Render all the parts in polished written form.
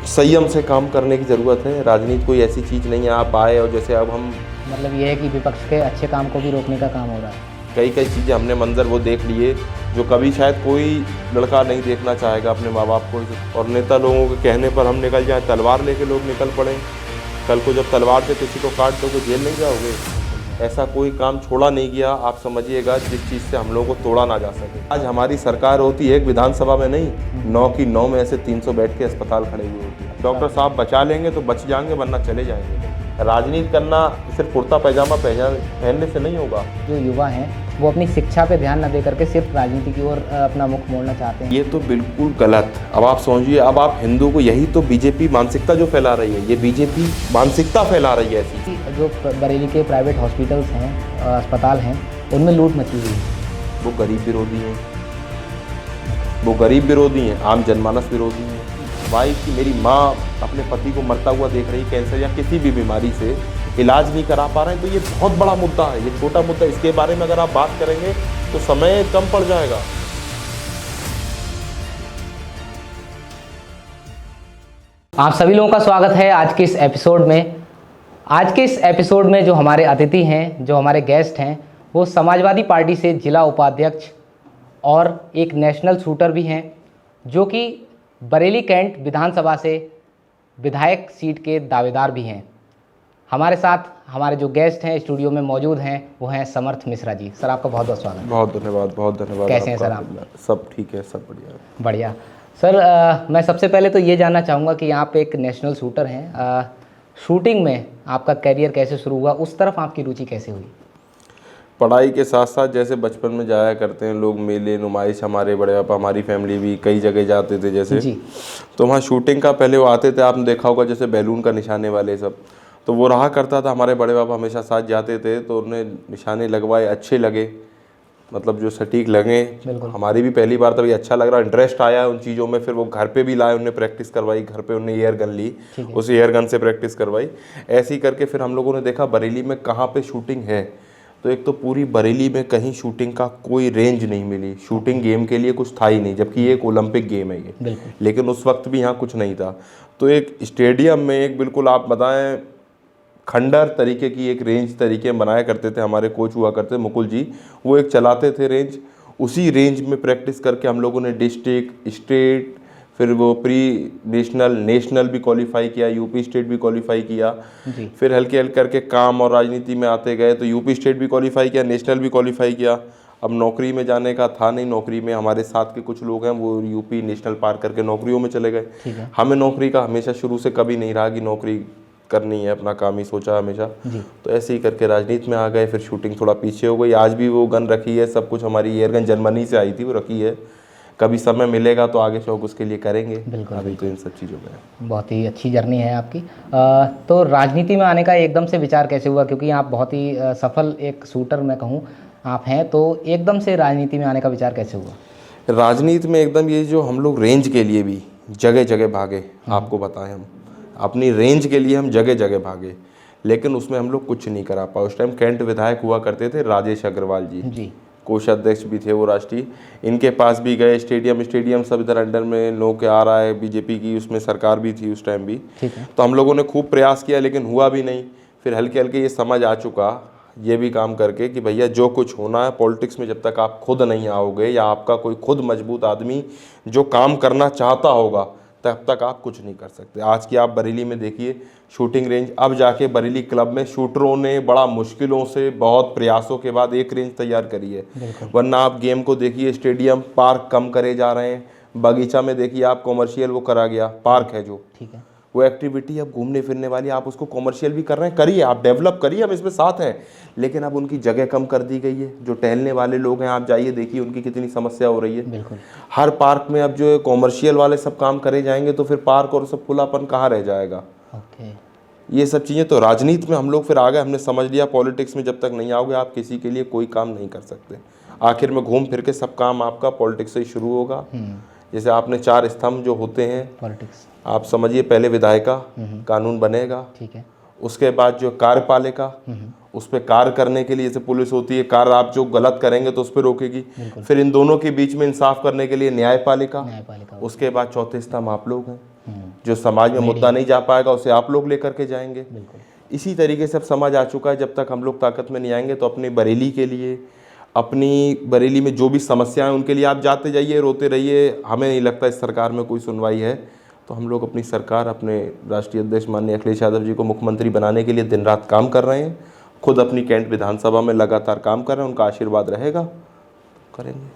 संयम से काम करने की ज़रूरत है। राजनीति कोई ऐसी चीज़ नहीं है आप आए और जैसे अब हम मतलब ये है कि विपक्ष के अच्छे काम को भी रोकने का काम हो रहा है। कई कई चीज़ें हमने मंजर वो देख लिए जो कभी शायद कोई लड़का नहीं देखना चाहेगा अपने माँ बाप को। और नेता लोगों के कहने पर हम निकल जाएं, तलवार लेके लोग निकल पड़े। कल को जब तलवार से किसी को काट दोगे जेल नहीं जाओगे। ऐसा कोई काम छोड़ा नहीं गया, आप समझिएगा, जिस चीज़ से हम लोगों को तोड़ा ना जा सके। आज हमारी सरकार होती है एक विधानसभा में नहीं, 9 की 9 में ऐसे 300 बेड के अस्पताल खड़े हुए होते हैं। डॉक्टर साहब बचा लेंगे तो बच जाएंगे, वरना चले जाएंगे। राजनीति करना सिर्फ कुर्ता पैजामा पहनने से नहीं होगा। जो युवा हैं वो अपनी शिक्षा पे ध्यान न दे करके सिर्फ राजनीति की ओर अपना मुख मोड़ना चाहते हैं। ये तो बिल्कुल गलत। अब आप समझिए, अब आप हिंदू को, यही तो बीजेपी मानसिकता जो फैला रही है, ये बीजेपी मानसिकता फैला रही है ऐसी। जो बरेली के प्राइवेट हॉस्पिटल्स हैं, अस्पताल हैं, उनमें लूट मची हुई है। वो गरीब विरोधी हैं, वो गरीब विरोधी हैं, आम जनमानस विरोधी हैं। वाइफ की, मेरी माँ अपने पति को मरता हुआ देख रही, कैंसर या किसी भी बीमारी से इलाज नहीं करा पा रहे हैं, तो ये बहुत बड़ा मुद्दा है। ये छोटा मुद्दा, इसके बारे में अगर आप बात करेंगे तो समय कम पड़ जाएगा। आप सभी लोगों का स्वागत है आज के इस एपिसोड में। आज के इस एपिसोड में जो हमारे अतिथि हैं, जो हमारे गेस्ट हैं, वो समाजवादी पार्टी से जिला उपाध्यक्ष और एक नेशनल शूटर भी हैं, जो कि बरेली कैंट विधानसभा से विधायक सीट के दावेदार भी हैं। हमारे साथ हमारे जो गेस्ट हैं स्टूडियो में मौजूद हैं, वो हैं समर्थ मिश्रा जी। सर, आपका बहुत बहुत स्वागत है। बहुत धन्यवाद, बहुत धन्यवाद। कैसे हैं सर आप? सब ठीक है, सब बढ़िया है। बढ़िया सर। मैं सबसे पहले तो ये जानना चाहूँगा कि आप एक नेशनल शूटर हैं, शूटिंग में आपका करियर कैसे शुरू हुआ, उस तरफ आपकी रुचि कैसे हुई? पढ़ाई के साथ साथ जैसे बचपन में जाया करते हैं लोग, मेले नुमाइश, हमारे बड़े पापा, हमारी फैमिली भी कई जगह जाते थे जैसे जी। तो वहाँ शूटिंग का पहले वो आते थे, आपने देखा होगा, जैसे बैलून का निशाने वाले सब, तो वो रहा करता था। हमारे बड़े पापा हमेशा साथ जाते थे, तो उन्हें निशाने लगवाए, अच्छे लगे, मतलब जो सटीक लगे। हमारी भी पहली बार तभी अच्छा लग रहा, इंटरेस्ट आया उन चीज़ों में। फिर वो घर पे भी लाए, उन्हें प्रैक्टिस करवाई, घर पे उन्हें एयर गन ली, उस एयर गन से प्रैक्टिस करवाई। ऐसे ही करके फिर हम लोगों ने देखा बरेली में कहाँ पे शूटिंग है। तो एक तो पूरी बरेली में कहीं शूटिंग का कोई रेंज नहीं मिली, शूटिंग गेम के लिए कुछ था ही नहीं, जबकि ये एक ओलंपिक गेम है ये। लेकिन उस वक्त भी यहाँ कुछ नहीं था। तो एक स्टेडियम में एक बिल्कुल आप बताएं खंडर तरीके की एक रेंज तरीके बनाया करते थे, हमारे कोच हुआ करते मुकुल जी, वो एक चलाते थे रेंज। उसी रेंज में प्रैक्टिस करके हम लोगों ने डिस्ट्रिक्ट, स्टेट, फिर वो प्री नेशनल, नेशनल भी क्वालिफाई किया, यूपी स्टेट भी क्वालिफाई किया। फिर हल्के हल्के करके काम और राजनीति में आते गए, तो यूपी स्टेट भी क्वालिफाई किया, नेशनल भी क्वालिफाई किया। अब नौकरी में जाने का था नहीं, नौकरी में हमारे साथ के कुछ लोग हैं वो यूपी नेशनल पार करके नौकरियों में चले गए। हमें नौकरी का हमेशा शुरू से कभी नहीं रहा कि नौकरी करनी है, अपना काम ही सोचा हमेशा। तो ऐसे ही करके राजनीति में आ गए। फिर शूटिंग थोड़ा पीछे हो गई। आज भी वो गन रखी है, सब कुछ हमारी एयर गन जर्मनी से आई थी, वो रखी है। कभी समय मिलेगा तो आगे शौक उसके लिए करेंगे। अभी तो इन सब चीज़ों में बहुत ही अच्छी जर्नी है आपकी। तो राजनीति में आने का एकदम से विचार कैसे हुआ, क्योंकि आप बहुत ही सफल एक शूटर मैं कहूँ आप हैं, तो एकदम से राजनीति में आने का विचार कैसे हुआ? राजनीति में एकदम ये जो हम लोग रेंज के लिए भी जगह जगह भागे, आपको बताएं, हम अपनी रेंज के लिए हम जगह जगह भागे, लेकिन उसमें हम लोग कुछ नहीं करा पाए। उस टाइम कैंट विधायक हुआ करते थे राजेश अग्रवाल जी, कोषाध्यक्ष भी थे वो राष्ट्रीय। इनके पास भी गए, स्टेडियम सब इधर अंडर में लोग के आ रहा है, बीजेपी की उसमें सरकार भी थी उस टाइम भी। तो हम लोगों ने खूब प्रयास किया, लेकिन हुआ भी नहीं। फिर हल्के हल्के ये समझ आ चुका, ये भी काम करके, कि भैया जो कुछ होना है पॉलिटिक्स में, जब तक आप खुद नहीं आओगे या आपका कोई खुद मजबूत आदमी जो काम करना चाहता होगा, तब तक आप कुछ नहीं कर सकते। आज की आप बरेली में देखिए शूटिंग रेंज, अब जाके बरेली क्लब में शूटरों ने बड़ा मुश्किलों से, बहुत प्रयासों के बाद एक रेंज तैयार करी है। वरना आप गेम को देखिए, स्टेडियम पार्क कम करे जा रहे हैं। बगीचा में देखिए आप कॉमर्शियल वो करा गया, पार्क है जो, वो एक्टिविटी अब घूमने फिरने वाली, आप उसको कॉमर्शियल भी कर रहे हैं, करिए, आप डेवलप करिए, हम इसमें साथ हैं। लेकिन अब उनकी जगह कम कर दी गई है। जो टहलने वाले लोग हैं, आप जाइए देखिए उनकी कितनी समस्या हो रही है। हर पार्क में अब जो कॉमर्शियल वाले सब काम करे जाएंगे, तो फिर पार्क और सब खुलापन कहाँ रह जाएगा। ये सब चीज़ें तो राजनीति में हम लोग फिर आ गए, हमने समझ लिया पॉलिटिक्स में जब तक नहीं आओगे आप किसी के लिए कोई काम नहीं कर सकते। आखिर में घूम फिर के सब काम आपका पॉलिटिक्स से ही शुरू होगा। जैसे आपने 4 स्तंभ जो होते हैं पॉलिटिक्स, आप समझिए, पहले विधायिका, कानून बनेगा, ठीक है, उसके बाद जो कार्यपालिका, उस पर कार्य करने के लिए, जैसे पुलिस होती है, कार्य आप जो गलत करेंगे तो उस पर रोकेगी। फिर इन दोनों के बीच में इंसाफ करने के लिए न्यायपालिका, उसके बाद चौथे स्तंभ आप लोग हैं, जो समाज में मुद्दा नहीं जा पाएगा उसे आप लोग लेकर के जाएंगे। बिल्कुल। इसी तरीके से अब समाज आ चुका है। जब तक हम लोग ताकत में नहीं आएंगे तो अपनी बरेली के लिए, अपनी बरेली में जो भी समस्याएं उनके लिए आप जाते जाइए, रोते रहिए। हमें नहीं लगता इस सरकार में कोई सुनवाई है, तो हम लोग अपनी सरकार, अपने राष्ट्रीय अध्यक्ष माननीय अखिलेश यादव जी को मुख्यमंत्री बनाने के लिए दिन रात काम कर रहे हैं। खुद अपनी कैंट विधानसभा में लगातार काम कर रहे हैं, उनका आशीर्वाद रहेगा, करेंगे।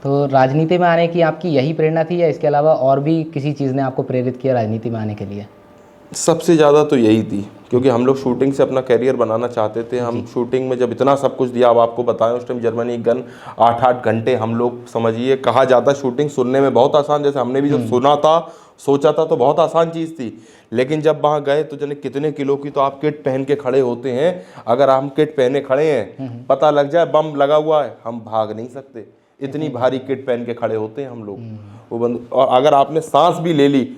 तो राजनीति में आने की आपकी यही प्रेरणा थी या इसके अलावा और भी किसी चीज़ ने आपको प्रेरित किया राजनीति में आने के लिए? सबसे ज़्यादा तो यही थी, क्योंकि हम लोग शूटिंग से अपना करियर बनाना चाहते थे। हम शूटिंग में जब इतना सब कुछ दिया, अब आपको बताएं उस टाइम जर्मनी गन 8-8 घंटे हम लोग, समझिए, कहा जाता शूटिंग सुनने में बहुत आसान, जैसे हमने भी जब सुना था सोचा था तो बहुत आसान चीज़ थी, लेकिन जब वहाँ गए तो जाने कितने किलो की तो आप किट पहन के खड़े होते हैं। अगर हम किट पहने खड़े हैं, पता लग जाए बम लगा हुआ है, हम भाग नहीं सकते, इतनी भारी किट पहन के खड़े होते हैं हम लोग। वो बंद, और अगर आपने सांस भी ले ली,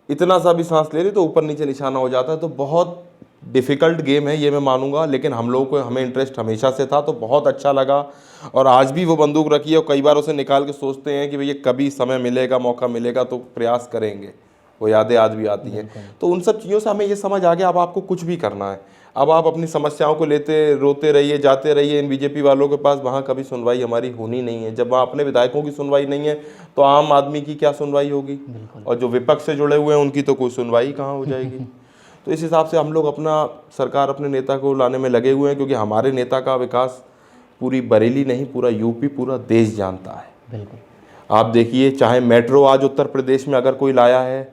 इतना सा भी सांस ले ली तो ऊपर नीचे निशाना हो जाता है। तो बहुत डिफ़िकल्ट गेम है ये मैं मानूंगा, लेकिन हम लोगों को, हमें इंटरेस्ट हमेशा से था, तो बहुत अच्छा लगा। और आज भी वो बंदूक रखी है और कई बार उसे निकाल के सोचते हैं कि भैया कभी समय मिलेगा, मौका मिलेगा तो प्रयास करेंगे। वो यादें आज भी आती हैं। तो उन सब चीज़ों से हमें ये समझ आ गया अब आपको कुछ भी करना है, अब आप अपनी समस्याओं को लेते रोते रहिए, जाते रहिए इन बीजेपी वालों के पास, वहाँ कभी सुनवाई हमारी होनी नहीं है। जब वहाँ अपने विधायकों की सुनवाई नहीं है तो आम आदमी की क्या सुनवाई होगी, और जो विपक्ष से जुड़े हुए हैं उनकी तो कोई सुनवाई कहाँ हो जाएगी। तो इस हिसाब से हम लोग अपना सरकार, अपने नेता को लाने में लगे हुए हैं, क्योंकि हमारे नेता का विकास पूरी बरेली नहीं, पूरा यूपी, पूरा देश जानता है। बिल्कुल। आप देखिए, चाहे मेट्रो आज उत्तर प्रदेश में अगर कोई लाया है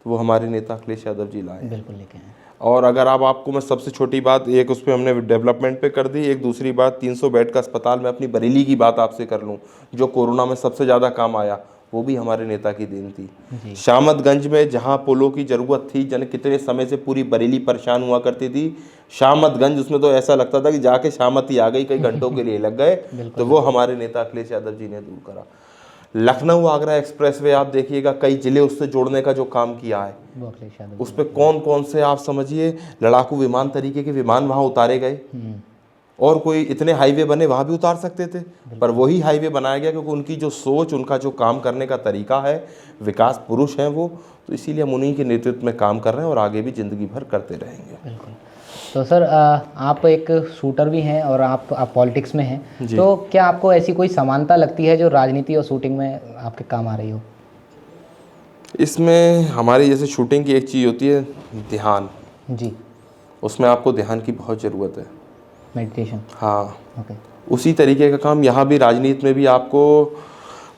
तो वो हमारे नेता अखिलेश यादव जी लाए हैं। बिल्कुल लेके आए। और अगर अब आपको मैं सबसे छोटी बात, एक उस पर हमने डेवलपमेंट पे कर दी, एक दूसरी बात 300 बेड का अस्पताल, मैं अपनी बरेली की बात आपसे कर लूँ, जो कोरोना में सबसे ज़्यादा काम आया, वो भी हमारे नेता की देन थी। शामतगंज में जहाँ पुलों की ज़रूरत थी, जन कितने समय से पूरी बरेली परेशान हुआ करती थी, शामतगंज, उसमें तो ऐसा लगता था कि जाके शामत ही आ गई, कई घंटों के लिए लग गए, तो वो हमारे नेता अखिलेश यादव जी ने दूर करा। लखनऊ आगरा एक्सप्रेसवे आप देखिएगा, कई जिले उससे जोड़ने का जो काम किया है, उस पर कौन कौन से आप समझिए लड़ाकू विमान तरीके के विमान वहाँ उतारे गए, और कोई इतने हाईवे बने वहाँ भी उतार सकते थे, पर वही हाईवे बनाया गया, क्योंकि उनकी जो सोच, उनका जो काम करने का तरीका है, विकास पुरुष हैं वो, तो इसीलिए हम उन्हीं के नेतृत्व में काम कर रहे हैं और आगे भी ज़िंदगी भर करते रहेंगे। बिल्कुल। तो सर, आप एक शूटर भी हैं और आप पॉलिटिक्स में हैं, तो क्या आपको ऐसी कोई समानता लगती है जो राजनीति और शूटिंग में आपके काम आ रही हो? इसमें हमारी जैसे शूटिंग की एक चीज़ होती है ध्यान जी, उसमें आपको ध्यान की बहुत ज़रूरत है, मेडिटेशन। हाँ। ओके। उसी तरीके का काम यहाँ भी, राजनीति में भी आपको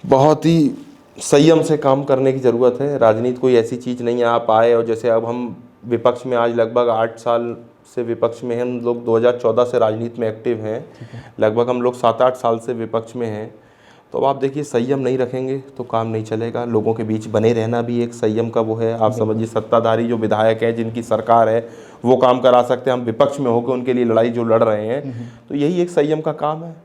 बहुत ही संयम से काम करने की ज़रूरत है। राजनीति कोई ऐसी चीज़ नहीं है आप आए, और जैसे अब हम विपक्ष में आज लगभग 8 साल से विपक्ष में हैं हम लोग, 2014 से राजनीति में एक्टिव हैं, लगभग हम लोग 7-8 साल से विपक्ष में हैं। तो अब आप देखिए, संयम नहीं रखेंगे तो काम नहीं चलेगा। लोगों के बीच बने रहना भी एक संयम का वो है। आप समझिए, सत्ताधारी जो विधायक है, जिनकी सरकार है, वो काम करा सकते हैं, हम विपक्ष में होकर उनके लिए लड़ाई जो लड़ रहे हैं, तो यही एक संयम का काम है।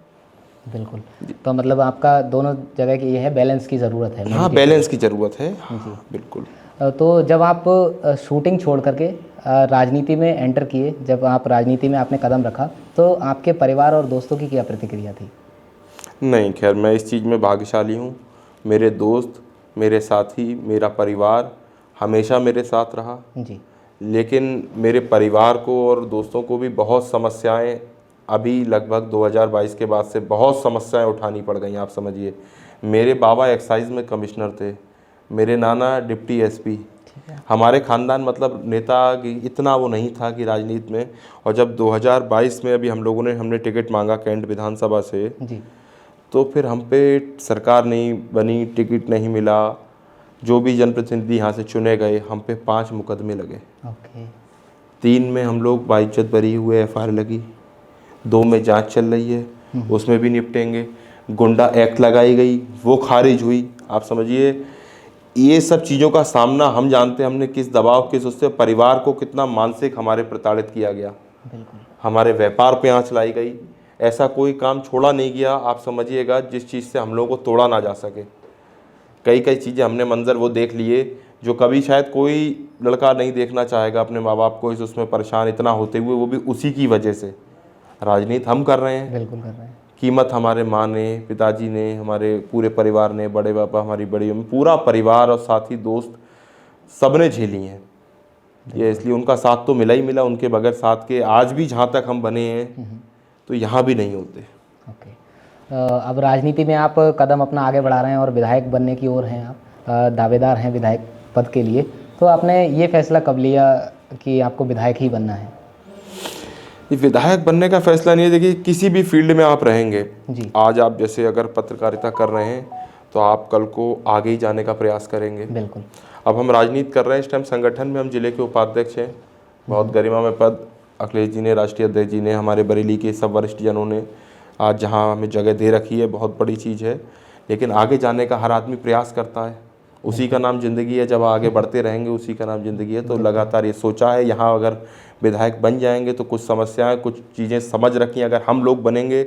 बिल्कुल। तो मतलब आपका दोनों जगह की ये है, बैलेंस की ज़रूरत है। हाँ, बैलेंस की ज़रूरत है जी, बिल्कुल। तो जब आप शूटिंग छोड़ करके राजनीति में एंटर किए, जब आप राजनीति में आपने कदम रखा, तो आपके परिवार और दोस्तों की क्या प्रतिक्रिया थी? नहीं, खैर मैं इस चीज़ में भाग्यशाली हूँ। मेरे दोस्त, मेरे साथी, मेरा परिवार हमेशा मेरे साथ रहा जी। लेकिन मेरे परिवार को और दोस्तों को भी बहुत समस्याएं, अभी लगभग 2022 के बाद से बहुत समस्याएं उठानी पड़ गई। आप समझिए, मेरे बाबा एक्साइज में कमिश्नर थे, मेरे नाना डिप्टी एसपी, हमारे ख़ानदान मतलब नेता इतना वो नहीं था कि राजनीति में। और जब 2022 में अभी हमने टिकट मांगा कैंट विधानसभा से जी, तो फिर हम पे सरकार नहीं बनी, टिकट नहीं मिला, जो भी जनप्रतिनिधि यहाँ से चुने गए, हम पे 5 मुकदमे लगे। ओके। 3 में हम लोग बाइज्जत बरी हुए, FIR लगी, 2 में जांच चल रही है, उसमें भी निपटेंगे। गुंडा एक्ट लगाई गई, वो खारिज हुई। आप समझिए, ये सब चीज़ों का सामना हम जानते हैं, हमने किस दबाव, किस उससे परिवार को कितना मानसिक हमारे प्रताड़ित किया गया। बिल्कुल। हमारे व्यापार पे आँच लाई गई। ऐसा कोई काम छोड़ा नहीं गया, आप समझिएगा, जिस चीज़ से हम लोगों को तोड़ा ना जा सके। कई कई चीज़ें हमने मंजर वो देख लिए जो कभी शायद कोई लड़का नहीं देखना चाहेगा अपने माँ बाप को उसमें परेशान इतना होते हुए, वो भी उसी की वजह से। राजनीति हम कर रहे हैं, बिल्कुल कर रहे हैं। कीमत हमारे माँ ने, पिताजी ने, हमारे पूरे परिवार ने, बड़े पापा, हमारी बड़ी अम्मी, पूरा परिवार और साथी दोस्त सबने झेली हैं। ये इसलिए उनका साथ तो मिला ही मिला, उनके बगैर साथ के आज भी जहाँ तक हम बने हैं तो यहाँ भी नहीं होते। ओके। अब राजनीति में आप कदम अपना आगे बढ़ा रहे हैं और विधायक बनने की ओर हैं, आप दावेदार हैं विधायक पद के लिए, तो आपने ये फैसला कब लिया कि आपको विधायक ही बनना है? ये विधायक बनने का फैसला नहीं है, देखिए किसी भी फील्ड में आप रहेंगे जी। आज आप जैसे अगर पत्रकारिता कर रहे हैं तो आप कल को आगे ही जाने का प्रयास करेंगे। बिल्कुल। अब हम राजनीति कर रहे हैं, इस टाइम संगठन में हम जिले के उपाध्यक्ष हैं, बहुत गरिमा में पद अखिलेश जी ने, राष्ट्रीय अध्यक्ष जी ने, हमारे बरेली के सब वरिष्ठ जनों ने आज जहां हमें जगह दे रखी है, बहुत बड़ी चीज़ है। लेकिन आगे जाने का हर आदमी प्रयास करता है, उसी का नाम ज़िंदगी है। जब आगे बढ़ते रहेंगे उसी का नाम ज़िंदगी है। तो लगातार ये सोचा है यहाँ अगर विधायक बन जाएंगे तो कुछ समस्याएं, कुछ चीज़ें समझ रखी हैं, अगर हम लोग बनेंगे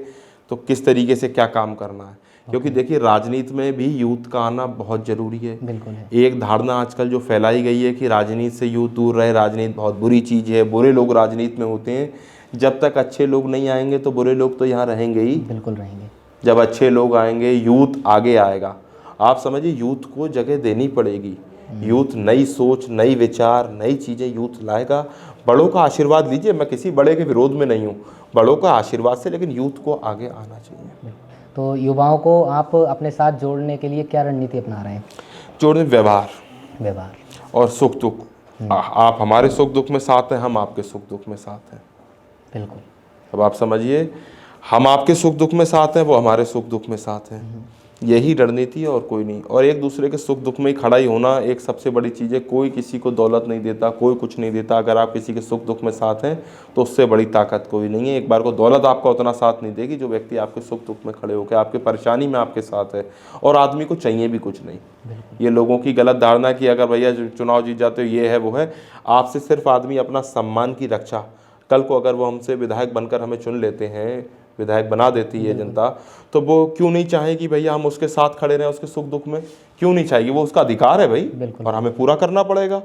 तो किस तरीके से क्या काम करना है। क्योंकि देखिए राजनीति में भी यूथ का आना बहुत ज़रूरी है। बिल्कुल है। एक धारणा आजकल जो फैलाई गई है कि राजनीति से यूथ दूर रहे, राजनीति बहुत बुरी चीज़ है, बुरे लोग राजनीति में होते हैं। जब तक अच्छे लोग नहीं आएंगे तो बुरे लोग तो यहाँ रहेंगे ही। बिल्कुल रहेंगे। जब अच्छे लोग आएंगे यूथ आगे आएगा। आप समझिए यूथ को जगह देनी पड़ेगी। यूथ नई सोच, नई विचार, नई चीज़ें यूथ लाएगा। बड़ों का आशीर्वाद लीजिए, मैं किसी बड़े के विरोध में नहीं हूँ, बड़ों का आशीर्वाद से, लेकिन यूथ को आगे आना चाहिए। तो युवाओं को आप अपने साथ जोड़ने के लिए क्या रणनीति अपना रहे हैं? जोड़ने व्यवहार और सुख दुख। आप हमारे सुख दुख में साथ हैं, हम आपके सुख दुख में साथ हैं। बिल्कुल। अब आप समझिए, हम आपके सुख दुख में साथ हैं, वो हमारे सुख दुख में साथ हैं। यही रणनीति है और कोई नहीं। और एक दूसरे के सुख दुख में ही खड़ा ही होना एक सबसे बड़ी चीज़ है। कोई किसी को दौलत नहीं देता, कोई कुछ नहीं देता। अगर आप किसी के सुख दुख में साथ हैं तो उससे बड़ी ताकत कोई नहीं है। एक बार को दौलत आपका उतना साथ नहीं देगी जो व्यक्ति आपके सुख दुख में खड़े होकर आपके परेशानी में आपके साथ है। और आदमी को चाहिए भी कुछ नहीं। ये लोगों की गलत धारणा कि अगर भैया चुनाव जीत जाते हो ये है वो है। आपसे सिर्फ आदमी अपना सम्मान की रक्षा। कल को अगर वो हमसे विधायक बनकर हमें चुन लेते हैं, विधायक बना देती है जनता, तो वो क्यों नहीं चाहेगी भैया हम उसके साथ खड़े रहें, उसके सुख दुख में क्यों नहीं चाहेगी? वो उसका अधिकार है भाई, और हमें पूरा करना पड़ेगा।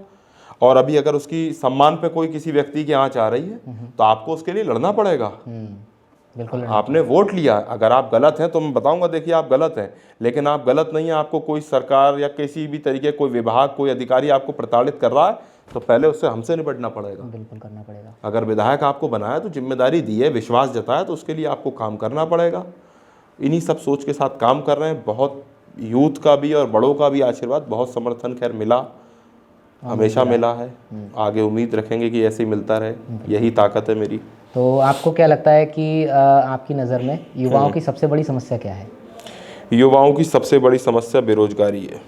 और अभी अगर उसकी सम्मान पे कोई किसी व्यक्ति की आंच आ रही है तो आपको उसके लिए लड़ना पड़ेगा। बिल्कुल। आपने वोट लिया, अगर आप गलत हैं तो मैं बताऊंगा देखिए आप गलत हैं, लेकिन आप गलत नहीं है। आपको कोई सरकार या किसी भी तरीके कोई विभाग, कोई अधिकारी आपको प्रताड़ित कर रहा है तो पहले उससे हमसे निपटना पड़ेगा। बिल्कुल करना पड़ेगा। अगर विधायक आपको बनाया तो जिम्मेदारी दी है, विश्वास जताया, तो उसके लिए आपको काम करना पड़ेगा। इन्हीं सब सोच के साथ काम कर रहे हैं। बहुत यूथ का भी और बड़ों का भी आशीर्वाद, बहुत समर्थन खैर मिला, हमेशा मिला है। आगे उम्मीद रखेंगे कि ऐसे ही मिलता रहे, यही ताकत है मेरी। तो आपको क्या लगता है कि आपकी नज़र में युवाओं की सबसे बड़ी समस्या क्या है? युवाओं की सबसे बड़ी समस्या बेरोजगारी है।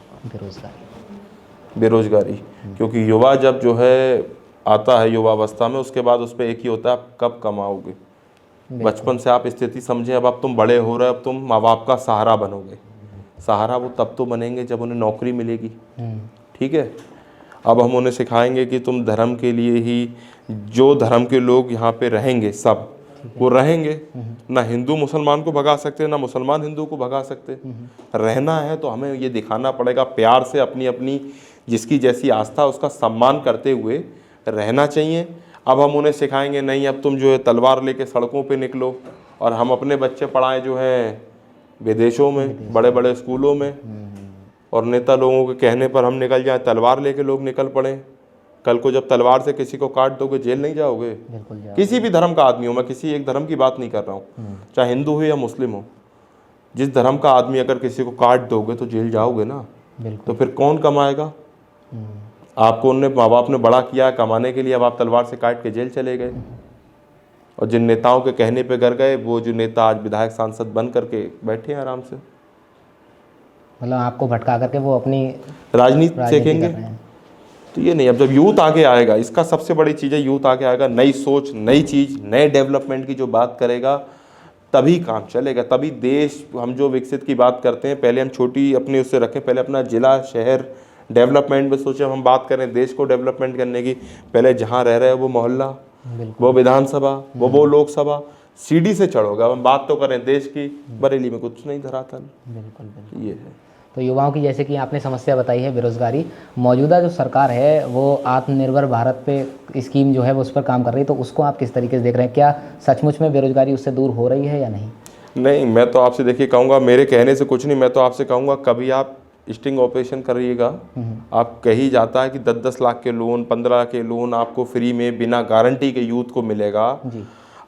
बेरोजगारी, क्योंकि युवा जब जो है आता है युवावस्था में, उसके बाद उस पर एक ही होता है, आप कब कमाओगे। बचपन से आप स्थिति समझे, अब तुम बड़े हो रहे, अब तुम माँ बाप का सहारा बनोगे। सहारा वो तब तो बनेंगे जब उन्हें नौकरी मिलेगी। ठीक है, अब हम उन्हें सिखाएंगे कि तुम धर्म के लिए ही, जो धर्म के लोग यहाँ पे रहेंगे सब वो रहेंगे। ना हिंदू मुसलमान को भगा सकते, ना मुसलमान हिंदू को भगा सकते। रहना है तो हमें ये दिखाना पड़ेगा, प्यार से अपनी अपनी जिसकी जैसी आस्था उसका सम्मान करते हुए रहना चाहिए। अब हम उन्हें सिखाएंगे नहीं, अब तुम जो है तलवार लेके सड़कों पे निकलो, और हम अपने बच्चे पढ़ाएं जो हैं विदेशों में, बड़े बड़े स्कूलों में, और नेता लोगों के कहने पर हम निकल जाएं, तलवार लेके लोग निकल पड़े। कल को जब तलवार से किसी को काट दोगे जेल नहीं जाओगे। किसी भी धर्म का आदमी हो, मैं किसी एक धर्म की बात नहीं कर रहा हूँ, चाहे हिंदू हो या मुस्लिम हो, जिस धर्म का आदमी अगर किसी को काट दोगे तो जेल जाओगे ना। तो फिर कौन कमाएगा? आपको उनने माँ बाप ने बड़ा किया कमाने के लिए, अब आप तलवार से काट के जेल चले गए। और जिन नेताओं के कहने पे घर गए, वो जो नेता आज विधायक सांसद बन करके बैठे हैं आराम से, मतलब आपको भटका करके वो अपनी राजनीति सीखेंगे। तो ये नहीं, अब जब यूथ आगे आएगा, इसका सबसे बड़ी चीज़ है यूथ आगे आएगा, नई सोच, नई चीज़, नए डेवलपमेंट की जो बात करेगा तभी काम चलेगा, तभी देश। हम जो विकसित की बात करते हैं, पहले हम छोटी अपनी उससे रखें, पहले अपना जिला शहर डेवलपमेंट में सोचें। हम बात करें देश को डेवलपमेंट करने की, पहले जहाँ रह रहे हैं वो मोहल्ला, वो विधानसभा, वो लोकसभा, सीढ़ी से चढ़ोगे। अब हम बात तो करें देश की, बरेली में कुछ नहीं धरातल। बिल्कुल। ये है। तो युवाओं की, जैसे कि आपने समस्या बताई है बेरोजगारी, मौजूदा जो सरकार है वो आत्मनिर्भर भारत पे स्कीम जो है वो उस पर काम कर रही है, तो उसको आप किस तरीके से देख रहे हैं? क्या सचमुच में बेरोजगारी उससे दूर हो रही है या नहीं? नहीं, मैं तो आपसे देखिए कहूँगा, मेरे कहने से कुछ नहीं, मैं तो आपसे कहूँगा कभी आप स्टिंग ऑपरेशन करिएगा, आप कही जाता है कि 10-10 लाख के लोन, 15 के लोन आपको फ्री में बिना गारंटी के यूथ को मिलेगा।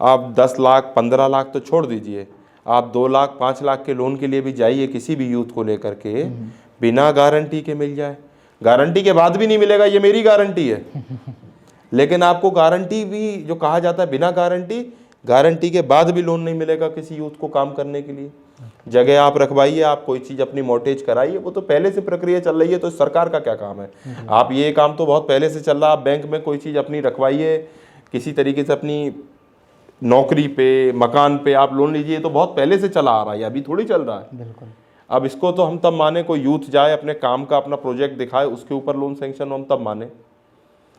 आप 10 लाख 15 लाख तो छोड़ दीजिए, आप 2 लाख 5 लाख के लोन के लिए भी जाइए किसी भी यूथ को लेकर के, बिना गारंटी के मिल जाए। गारंटी के बाद भी नहीं मिलेगा, ये मेरी गारंटी है। लेकिन आपको गारंटी भी जो कहा जाता है बिना गारंटी के बाद भी लोन नहीं मिलेगा किसी यूथ को काम करने के लिए। जगह आप रखवाइए, आप कोई चीज़ अपनी मॉर्टेज कराइए, वो तो पहले से प्रक्रिया चल रही है, तो सरकार का क्या काम है। आप ये काम तो बहुत पहले से चल रहा है, आप बैंक में कोई चीज़ अपनी रखवाइए, किसी तरीके से अपनी नौकरी पे, मकान पे आप लोन लीजिए, तो बहुत पहले से चला आ रहा है, अभी थोड़ी चल रहा है। बिल्कुल। अब इसको तो हम तब माने कोई यूथ जाए अपने काम का अपना प्रोजेक्ट दिखाए, उसके ऊपर लोन सेंक्शन हम तब माने,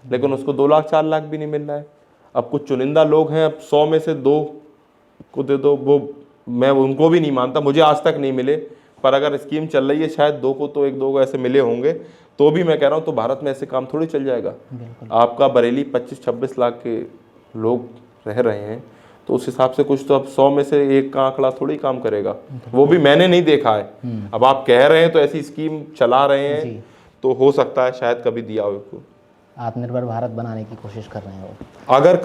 लेकिन उसको 2 लाख 4 लाख भी नहीं मिल रहा है। अब कुछ चुनिंदा लोग हैं, अब 100 में से 2 को दे दो, वो मैं उनको भी नहीं मानता, मुझे आज तक नहीं मिले, पर अगर स्कीम चल रही है शायद 2 को तो 1-2 को ऐसे मिले होंगे, तो भी मैं कह रहा हूँ तो भारत में ऐसे काम थोड़ी चल जाएगा। आपका बरेली 25-26 लाख के लोग रह रहे हैं, तो उस हिसाब से कुछ तो अब 100 में से 1 का आंकड़ा थोड़ी काम करेगा, वो भी मैंने नहीं देखा है। अब आप कह रहे हैं तो ऐसी स्कीम चला रहे हैं, तो हो सकता है शायद कभी दिया हो। को आत्मनिर्भर भारत बनाने की कोशिश कर रहे हो अगर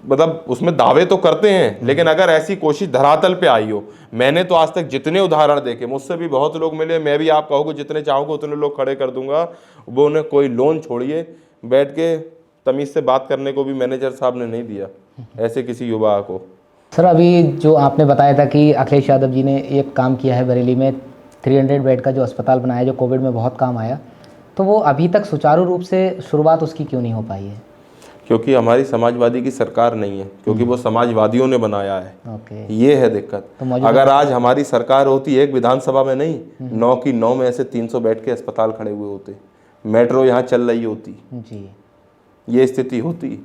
मतलब उसमें दावे तो करते हैं, लेकिन अगर ऐसी कोशिश धरातल पे आई हो, मैंने तो आज तक जितने उदाहरण देखे, मुझसे भी बहुत लोग मिले, मैं भी आप कहोगे जितने चाहोगे उतने लोग खड़े कर दूंगा, वो उन्हें कोई लोन छोड़िए, बैठ के तमीज़ से बात करने को भी मैनेजर साहब ने नहीं दिया ऐसे किसी युवा को। सर, अभी जो आपने बताया था कि अखिलेश यादव जी ने एक काम किया है बरेली में, 300 बेड का जो अस्पताल बनाया, जो कोविड में बहुत काम आया, तो वो अभी तक सुचारू रूप से शुरुआत उसकी क्यों नहीं हो पाई है? क्योंकि हमारी समाजवादी की सरकार नहीं है, क्योंकि वो समाजवादियों ने बनाया है। ये है दिक्कत। तो अगर आज हमारी सरकार होती, एक विधानसभा में नहीं, 9 की 9 में ऐसे 300 बेड के अस्पताल खड़े हुए होते, मेट्रो यहाँ चल रही होती जी, ये स्थिति होती।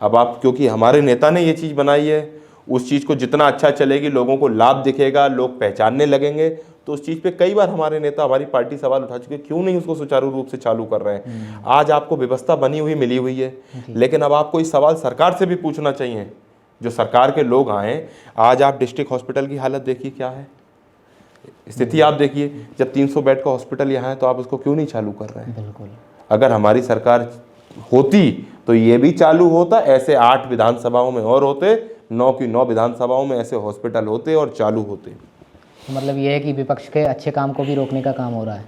अब आप, क्योंकि हमारे नेता ने ये चीज़ बनाई है, उस चीज़ को जितना अच्छा चलेगी, लोगों को लाभ दिखेगा, लोग पहचानने लगेंगे, तो उस चीज़ पे कई बार हमारे नेता, हमारी पार्टी सवाल उठा चुके, क्यों नहीं उसको सुचारू रूप से चालू कर रहे हैं। आज आपको व्यवस्था बनी हुई मिली हुई है, लेकिन अब आपको इस सवाल सरकार से भी पूछना चाहिए, जो सरकार के लोग आए। आज आप डिस्ट्रिक्ट हॉस्पिटल की हालत देखिए क्या है, स्थिति आप देखिए, जब 300 बेड का हॉस्पिटल यहाँ है तो आप उसको क्यों नहीं चालू कर रहे हैं। बिल्कुल। अगर हमारी सरकार होती तो ये भी चालू होता, ऐसे 8 विधानसभाओं में और होते, 9 की 9 विधानसभाओं में ऐसे हॉस्पिटल होते और चालू होते। मतलब ये है कि विपक्ष के अच्छे काम को भी रोकने का काम हो रहा है।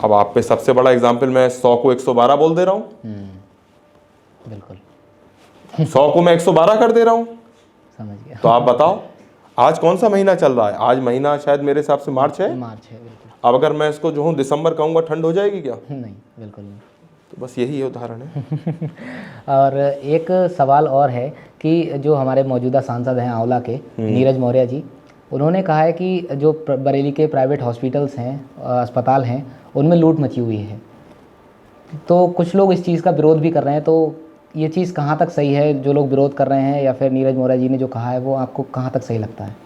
अब आप पे सबसे बड़ा एग्जाम्पल, मैं 100 को 112 बोल दे रहा हूँ। बिल्कुल। 100 को मैं 112 कर दे रहा हूँ, समझ गया। तो आप बताओ आज कौन सा महीना चल रहा है? आज महीना शायद मेरे हिसाब से मार्च है। बिल्कुल। अब अगर मैं इसको जो हूँ दिसंबर कहूँगा, ठंड हो जाएगी क्या? नहीं, बिल्कुल नहीं। तो बस यही उदाहरण है। और एक सवाल और है कि जो हमारे मौजूदा सांसद हैं आंवला के, नीरज मौर्य जी, उन्होंने कहा है कि जो बरेली के प्राइवेट हॉस्पिटल्स हैं, अस्पताल हैं, उनमें लूट मची हुई है, तो कुछ लोग इस चीज़ का विरोध भी कर रहे हैं, तो ये चीज़ कहाँ तक सही है, जो लोग विरोध कर रहे हैं, या फिर नीरज मौर्य जी ने जो कहा है वो आपको कहाँ तक सही लगता है?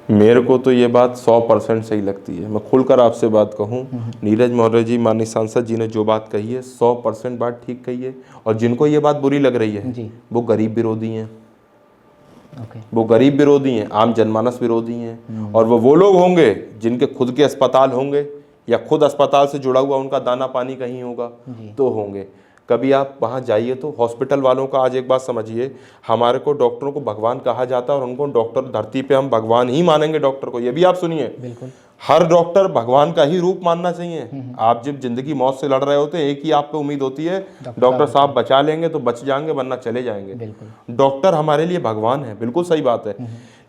मेरे को तो ये बात 100% सही लगती है। मैं खुलकर आपसे बात कहूँ, नीरज मौर्य जी, माननीय सांसद जी ने जो बात कही है 100% बात ठीक कही है। और जिनको ये बात बुरी लग रही है जी, वो गरीब विरोधी हैं। वो गरीब विरोधी हैं, आम जनमानस विरोधी हैं। और वो लोग होंगे जिनके खुद के अस्पताल होंगे या खुद अस्पताल से जुड़ा हुआ उनका दाना पानी कहीं होगा तो होंगे। कभी आप वहाँ जाइए तो हॉस्पिटल वालों का, आज एक बात समझिए, हमारे को डॉक्टरों को भगवान कहा जाता है और उनको डॉक्टर, धरती पे हम भगवान ही मानेंगे डॉक्टर को। ये भी आप सुनिए, बिल्कुल, हर डॉक्टर भगवान का ही रूप मानना चाहिए। आप जब जिंदगी मौत से लड़ रहे होते हैं, एक ही आप पे उम्मीद होती है, डॉक्टर साहब बचा लेंगे तो बच जाएंगे, वरना चले जाएंगे। डॉक्टर हमारे लिए भगवान है, बिल्कुल सही बात है।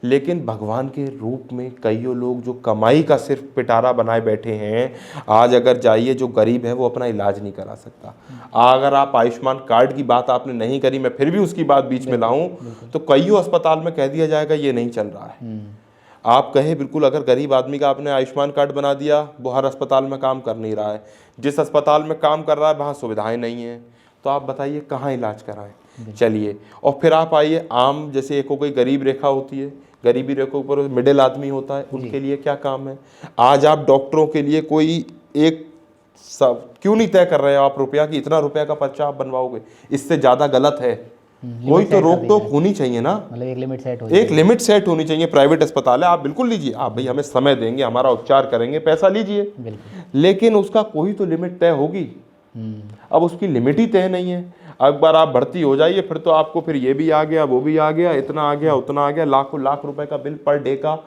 लेकिन भगवान के रूप में कई लोग जो कमाई का सिर्फ पिटारा बनाए बैठे हैं, आज अगर जाइए, जो गरीब है वो अपना इलाज नहीं करा सकता। अगर आप आयुष्मान कार्ड की बात आपने नहीं करी, मैं फिर भी उसकी बात बीच में लाऊं, तो कई अस्पताल में कह दिया जाएगा ये नहीं चल रहा है। आप कहे बिल्कुल, अगर गरीब आदमी का आपने आयुष्मान कार्ड बना दिया, वो हर अस्पताल में काम कर नहीं रहा है। जिस अस्पताल में काम कर रहा है वहाँ सुविधाएं नहीं है, तो आप बताइए कहाँ इलाज कराएं। चलिए, और फिर आप आइए आम, जैसे एक कोई गरीब रेखा होती है, गरीबी रेखा ऊपर मिडिल आदमी होता है, उनके लिए क्या काम है? आज आप डॉक्टरों के लिए कोई एक सब क्यों नहीं तय कर रहे हो आप रुपया कि इतना रुपया का पर्चा आप बनवाओगे? इससे ज़्यादा गलत है। कोई तो रोक टोक होनी चाहिए ना, मतलब एक लिमिट सेट हो एक लिमिट सेट होनी चाहिए। प्राइवेट अस्पताल है, आप बिल्कुल लीजिए, आप भाई हमें समय देंगे, हमारा उपचार करेंगे, पैसा लीजिए, बिल्कुल। लेकिन उसका कोई तो लिमिट तय होगी। अब उसकी लिमिट ही तय नहीं है। एक बार आप भर्ती हो जाइए, फिर तो आपको फिर ये भी आ गया, वो भी आ गया, इतना आ गया, उतना आ गया, लाखों लाख रुपए का बिल पर डे का।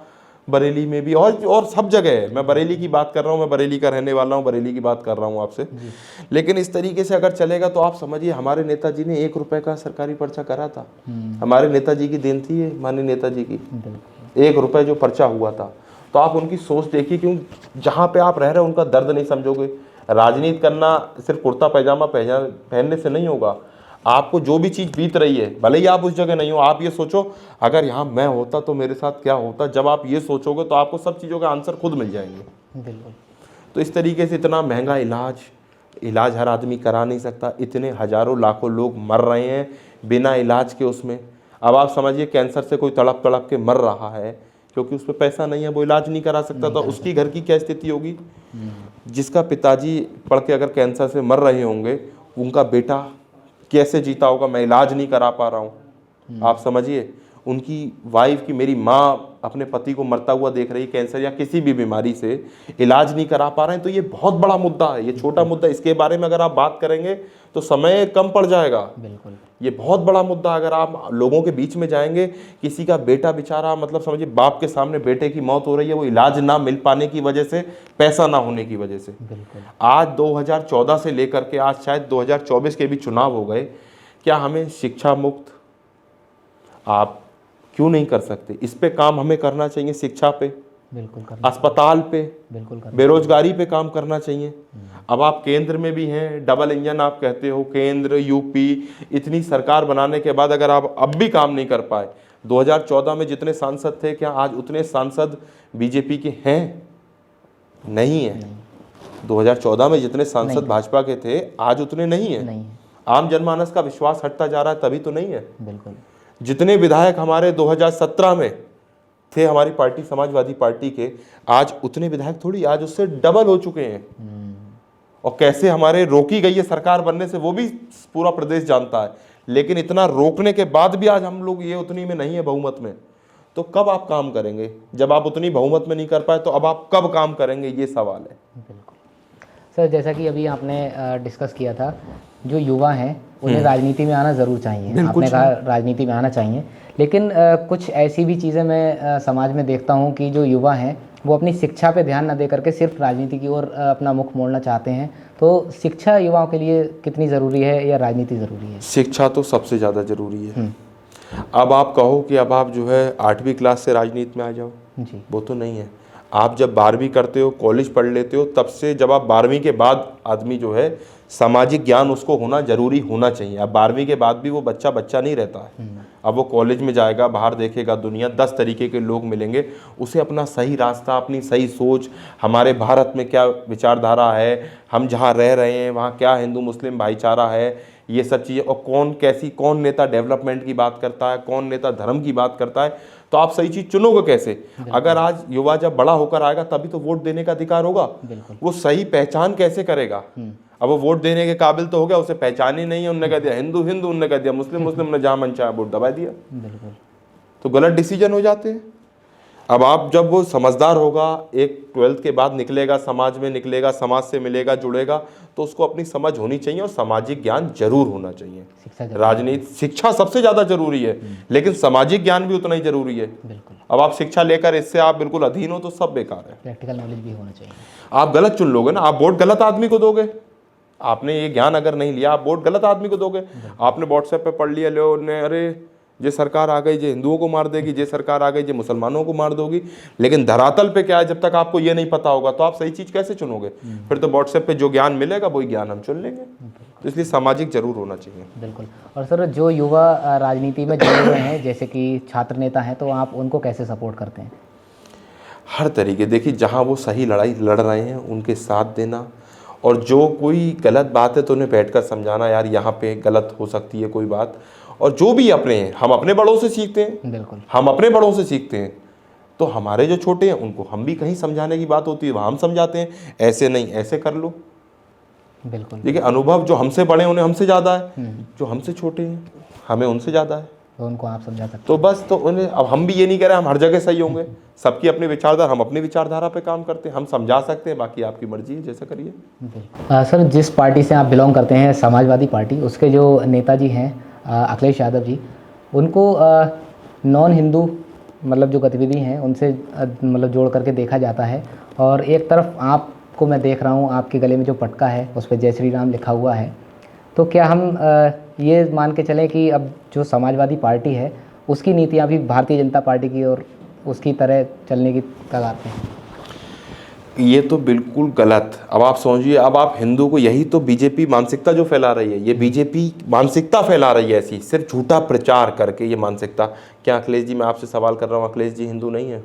बरेली में भी और सब जगह है। मैं बरेली की बात कर रहा हूँ, मैं बरेली का रहने वाला हूँ, बरेली की बात कर रहा हूँ आपसे। लेकिन इस तरीके से अगर चलेगा तो आप समझिए, हमारे नेताजी ने 1 रुपए का सरकारी पर्चा करा था। हमारे नेताजी की देन थी ये, माननीय नेताजी की। 1 रुपए जो पर्चा हुआ था, तो आप उनकी सोच देखिए, क्यों जहाँ पे आप रह रहे हो उनका दर्द नहीं समझोगे। राजनीति करना सिर्फ कुर्ता पैजामा पहनने से नहीं होगा। आपको जो भी चीज़ बीत रही है, भले ही आप उस जगह नहीं हो, आप ये सोचो अगर यहाँ मैं होता तो मेरे साथ क्या होता। जब आप ये सोचोगे तो आपको सब चीज़ों के आंसर खुद मिल जाएंगे। बिल्कुल। तो इस तरीके से इतना महंगा इलाज हर आदमी करा नहीं सकता। इतने हजारों लाखों लोग मर रहे हैं बिना इलाज के उसमें। अब आप समझिए, कैंसर से कोई तड़प तड़प के मर रहा है क्योंकि उस पर पैसा नहीं है, वो इलाज नहीं करा सकता। तो उसकी घर की क्या स्थिति होगी। जिसका पिताजी पढ़ के अगर कैंसर से मर रहे होंगे, उनका बेटा कैसे जीता होगा, मैं इलाज नहीं करा पा रहा हूँ। आप समझिए, उनकी वाइफ की, मेरी माँ अपने पति को मरता हुआ देख रही है कैंसर या किसी भी बीमारी से, इलाज नहीं करा पा रहे हैं। तो ये बहुत बड़ा मुद्दा है, ये छोटा मुद्दा। इसके बारे में अगर आप बात करेंगे तो समय कम पड़ जाएगा। बिल्कुल। ये बहुत बड़ा मुद्दा। अगर आप लोगों के बीच में जाएंगे, किसी का बेटा बेचारा, मतलब समझिए बाप के सामने बेटे की मौत हो रही है, वो इलाज ना मिल पाने की वजह से, पैसा ना होने की वजह से। आज 2014 से लेकर के आज शायद 2024 के भी चुनाव हो गए, क्या हमें शिक्षा मुक्त आप क्यों नहीं कर सकते? इस पे काम हमें करना चाहिए, शिक्षा पे, बिल्कुल करना, अस्पताल पे, बिल्कुल करना, बेरोजगारी पे काम करना चाहिए। अब आप केंद्र में भी हैं, डबल इंजन आप कहते हो, केंद्र यूपी, इतनी सरकार बनाने के बाद अगर आप अब भी काम नहीं कर पाए, 2014 में जितने सांसद थे, क्या आज उतने सांसद बीजेपी के हैं? नहीं है। 2014 में जितने सांसद भाजपा के थे, आज उतने नहीं है। आम जनमानस का विश्वास हटता जा रहा है, तभी तो नहीं है। बिल्कुल। जितने विधायक हमारे 2017 में थे हमारी पार्टी समाजवादी पार्टी के, आज उतने विधायक थोड़ी, आज उससे डबल हो चुके हैं। और कैसे हमारे रोकी गई है सरकार बनने से, वो भी पूरा प्रदेश जानता है। लेकिन इतना रोकने के बाद भी आज हम लोग ये उतनी में नहीं है, बहुमत में। तो कब आप काम करेंगे? जब आप उतनी बहुमत में नहीं कर पाए तो अब आप कब काम करेंगे, ये सवाल है। बिल्कुल सर, जैसा कि अभी आपने डिस्कस किया था, जो युवा हैं उन्हें राजनीति में आना ज़रूर चाहिए। आपने कहा राजनीति में आना चाहिए, लेकिन कुछ ऐसी भी चीज़ें मैं समाज में देखता हूँ कि जो युवा हैं वो अपनी शिक्षा पे ध्यान न दे करके सिर्फ राजनीति की ओर अपना मुख मोड़ना चाहते हैं। तो शिक्षा युवाओं के लिए कितनी ज़रूरी है या राजनीति ज़रूरी है? शिक्षा तो सबसे ज़्यादा ज़रूरी है। अब आप कहो कि अब आप जो है 8वीं क्लास से राजनीति में आ जाओ जी, वो तो नहीं है। आप जब 12वीं करते हो, कॉलेज पढ़ लेते हो, तब से जब आप 12वीं के बाद आदमी जो है, सामाजिक ज्ञान उसको होना जरूरी होना चाहिए। अब 12वीं के बाद भी वो बच्चा नहीं रहता है। अब वो कॉलेज में जाएगा, बाहर देखेगा दुनिया, 10 तरीके के लोग मिलेंगे, उसे अपना सही रास्ता, अपनी सही सोच, हमारे भारत में क्या विचारधारा है, हम जहाँ रह रहे हैं वहाँ क्या हिंदू मुस्लिम भाईचारा है, ये सब चीज़ें, और कौन नेता डेवलपमेंट की बात करता है, कौन नेता धर्म की बात करता है, तो आप सही चीज़ चुनोगे कैसे? अगर आज युवा जब बड़ा होकर आएगा तभी तो वोट देने का अधिकार होगा। वो सही पहचान कैसे करेगा? अब वो वोट देने के काबिल तो हो गया, उसे पहचान ही नहीं है, उनने कह दिया हिंदू हिंदू, उनने कह दिया मुस्लिम मुस्लिम, ने जहाँ मन चाहा वोट दबा दिया, तो गलत डिसीजन हो जाते हैं। अब आप जब वो समझदार होगा, एक 12th के बाद निकलेगा, समाज में निकलेगा, समाज से मिलेगा, जुड़ेगा, तो उसको अपनी समझ होनी चाहिए और सामाजिक ज्ञान जरूर होना चाहिए। राजनीति, शिक्षा सबसे ज़्यादा जरूरी है, लेकिन सामाजिक ज्ञान भी उतना ही जरूरी है। अब आप शिक्षा लेकर इससे आप बिल्कुल अधीन हो तो सब बेकार है। प्रैक्टिकल नॉलेज भी होना चाहिए। आप गलत चुन लोगे ना, आप वोट गलत आदमी को दोगे। आपने ये ज्ञान अगर नहीं लिया, आप वोट गलत आदमी को दोगे। आपने व्हाट्सएप पे पढ़ लिया, लो ने, अरे ये सरकार आ गई, ये हिंदुओं को मार देगी, ये सरकार आ गई, ये मुसलमानों को मार दोगी। लेकिन धरातल पे क्या है, जब तक आपको ये नहीं पता होगा तो आप सही चीज़ कैसे चुनोगे? फिर तो व्हाट्सएप पे जो ज्ञान मिलेगा वही ज्ञान हम चुन लेंगे। तो इसलिए सामाजिक जरूर होना चाहिए। बिल्कुल। और सर, जो युवा राजनीति में जुड़े हुए हैं, जैसे कि छात्र नेता हैं, तो आप उनको कैसे सपोर्ट करते हैं? हर तरीके, देखिए जहाँ वो सही लड़ाई लड़ रहे हैं उनके साथ देना, और जो कोई गलत बात है तो उन्हें बैठकर समझाना, यार यहाँ पे गलत हो सकती है कोई बात। और जो भी अपने हैं, हम अपने बड़ों से सीखते हैं। बिल्कुल, हम अपने बड़ों से सीखते हैं, तो हमारे जो छोटे हैं उनको हम भी कहीं समझाने की बात होती है वहाँ हम समझाते हैं, ऐसे नहीं ऐसे कर लो। बिल्कुल। देखिए अनुभव जो हमसे बड़े उन्हें हमसे ज़्यादा है, जो हमसे छोटे हैं हमें उनसे ज़्यादा है। तो उनको आप समझा सकते तो बस, तो उन्हें, अब हम भी ये नहीं कह रहे हम हर जगह सही होंगे, सबकी अपनी विचारधारा, हम अपनी विचारधारा पे काम करते हैं, हम समझा सकते हैं, बाकी आपकी मर्जी है, जैसा करिए। हैं। सर, जिस पार्टी से आप बिलोंग करते हैं, समाजवादी पार्टी, उसके जो नेताजी हैं अखिलेश यादव जी, उनको नॉन हिंदू मतलब जो गतिविधि हैं उनसे मतलब जोड़ करके देखा जाता है। और एक तरफ आपको मैं देख रहा हूँ, आपके गले में जो पटका है उस पर जय श्री राम लिखा हुआ है। तो क्या हम ये मान के चलें कि अब जो समाजवादी पार्टी है उसकी नीतियाँ भी भारतीय जनता पार्टी की और उसकी तरह चलने की कगार पे हैं? ये तो बिल्कुल गलत। अब आप समझिए, अब आप हिंदू को, यही तो बीजेपी मानसिकता जो फैला रही है, ये बीजेपी मानसिकता फैला रही है ऐसी, सिर्फ झूठा प्रचार करके ये मानसिकता। क्या अखिलेश जी, मैं आपसे सवाल कर रहा हूँ, अखिलेश जी हिंदू नहीं है?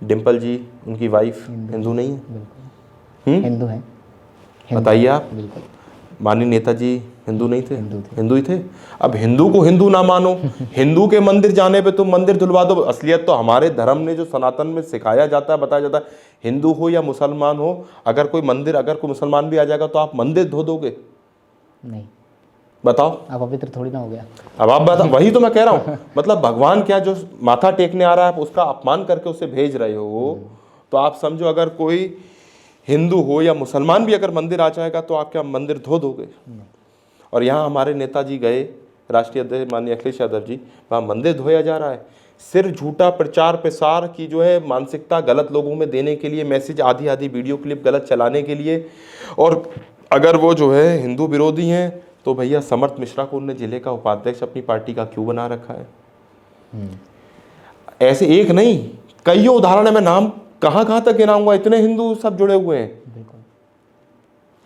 डिम्पल जी, उनकी वाइफ, हिंदू नहीं है? बिल्कुल हिंदू हैं। बताइए आप। बिल्कुल। माननीय नेताजी हिंदू नहीं थे? हिंदू ही थे। अब हिंदू को हिंदू ना मानो, हिंदू के मंदिर जाने पे तुम मंदिर धुलवा दो। असलियत तो हमारे धर्म ने जो सनातन में सिखाया जाता है, बताया जाता है, हिंदू हो या मुसलमान हो, अगर कोई मंदिर, अगर कोई मुसलमान भी आ जाएगा तो आप मंदिर धो दोगे? नहीं। बताओ। अब पवित्र थोड़ी ना हो गया। अब आप बता, वही तो मैं कह रहा हूँ, मतलब भगवान क्या जो माथा टेकने आ रहा है, आप उसका अपमान करके उसे भेज रहे हो। तो आप समझो, अगर कोई हिंदू हो या मुसलमान भी अगर मंदिर आ जाएगा तो आप क्या मंदिर धो दोगे? और यहाँ हमारे नेताजी गए, राष्ट्रीय अध्यक्ष माननीय अखिलेश यादव जी, वहाँ मंदिर धोया जा रहा है, सिर्फ झूठा प्रचार प्रसार की जो है मानसिकता गलत लोगों में देने के लिए, मैसेज आधी आधी वीडियो क्लिप गलत चलाने के लिए। और अगर वो जो है हिंदू विरोधी हैं तो भैया समर्थ मिश्रा को उन्होंने जिले का उपाध्यक्ष अपनी पार्टी का क्यों बना रखा है? ऐसे एक नहीं, कई उदाहरण है, मैं नाम कहाँ तक गिनाऊंगा, इतने हिंदू सब जुड़े हुए हैं।